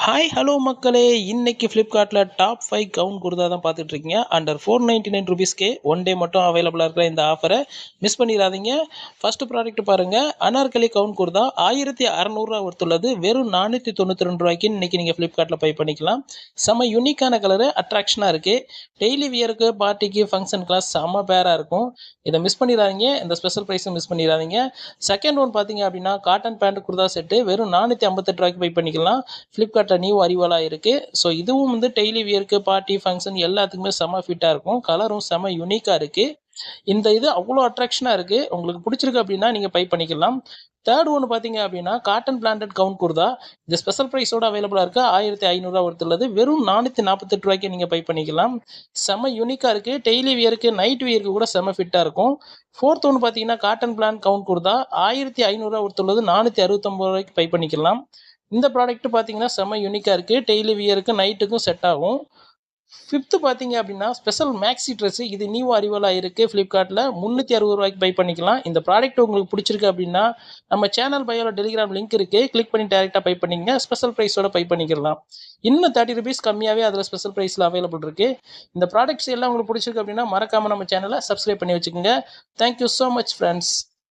Hi hello மக்களே, இன்னைக்கு ஃப்ளிப்கார்ட்டில் டாப் 5 கவுன் குர்தா தான் பார்த்துட்டு இருக்கீங்க. அண்டர் 499 ருபீஸ்க்கு ஒன் டே மட்டும் அவைலபிளாக இருக்கிற இந்த ஆஃபரை மிஸ் பண்ணிடாதீங்க. ஃபர்ஸ்ட் ப்ராடக்ட் பாருங்க, அனார்கலி கவுன் குர்தா 1600 ஒருத்துள்ளது. வெறும் 492 ரூபாய்க்கு இன்னைக்கு நீங்கள் ஃப்ளிப்கார்ட்டில் பை பண்ணிக்கலாம். செம்ம யூனிக்கான கலரு, அட்ராக்ஷனாக இருக்குது. டெய்லி வியருக்கு, பார்ட்டிக்கு, ஃபங்க்ஷனுக்குலாம் செம்ம பேராக இருக்கும். இதை மிஸ் பண்ணிடாதீங்க. இந்த ஸ்பெஷல் ப்ரைஸும் மிஸ் பண்ணிடாதீங்க. செகண்ட் ஒன் பார்த்தீங்க அப்படின்னா காட்டன் பேண்ட் குர்தா செட்டு வெறும் 458 ரூபாய்க்கு பை பண்ணிக்கலாம். ஃப்ளிப்கார்ட் நியூ அரிவாலா இருக்குது. ஸோ இதுவும் வந்து டெய்லி வியருக்கு, பார்ட்டி, ஃபங்க்ஷன் எல்லாத்துக்குமே செம்ம ஃபிட்டாக இருக்கும். கலரும் செம்ம யூனிக்காக இருக்குது. இந்த இது அவ்வளோ அட்ராக்ஷனாக இருக்குது. உங்களுக்கு பிடிச்சிருக்கு அப்படின்னா நீங்கள் பை பண்ணிக்கலாம். தேர்ட் ஒன்று பார்த்தீங்க அப்படின்னா காட்டன் பிளான்டட் கவுன் குர்தா. இந்த ஸ்பெஷல் ப்ரைஸோட அவைலபிளாக இருக்குது. 1500 ஒருத்துள்ளது. வெறும் 448 ரூபாய்க்கு நீங்கள் பை பண்ணிக்கலாம். செம்ம யூனிக்காக இருக்குது. டெய்லி வியருக்கு, நைட் வியருக்கு கூட செம்ம ஃபிட்டாக இருக்கும். ஃபோர்த் ஒன்று பார்த்தீங்கன்னா காட்டன் பிளான் கவுன் குர்தா 1500 ஒருத்துள்ளது. 469 ரூபாய்க்கு பை பண்ணிக்கலாம். இந்த ப்ராடக்ட் பார்த்தீங்கன்னா செம்ம யூனிக்காக இருக்குது. டெய்லி வியருக்கு, நைட்டுக்கும் செட் ஆகும். ஃபிஃப்த்து பார்த்தீங்க அப்படின்னா ஸ்பெஷல் மேக்ஸி ட்ரெஸ்ஸு. இது நியூ அரிவலாக இருக்குது. ஃப்ளிப்கார்ட்டில் 360 ரூபாய்க்கு பை பண்ணிக்கலாம். இந்த ப்ராடக்ட் உங்களுக்கு பிடிச்சிருக்கு அப்படின்னா நம்ம சேனல் பயோவில் டெலிகிராம் லிங்க் இருக்குது. கிளிக் பண்ணி டேரெக்டாக பை பண்ணிங்க. ஸ்பெஷல் ப்ரைஸோட பை பண்ணிக்கலாம். இன்னும் 30 ருபீஸ் கம்மியாகவே அதில் ஸ்பெஷல் ப்ரைஸில் அவைலபிள் இருக்குது. இந்த ப்ராடக்ட்ஸ் எல்லாம் உங்களுக்கு பிடிச்சிருக்கு அப்படின்னா மறக்காமல் நம்ம சேனலை சப்ஸ்கிரைப் பண்ணி வச்சுக்கோங்க. Thank you so much friends.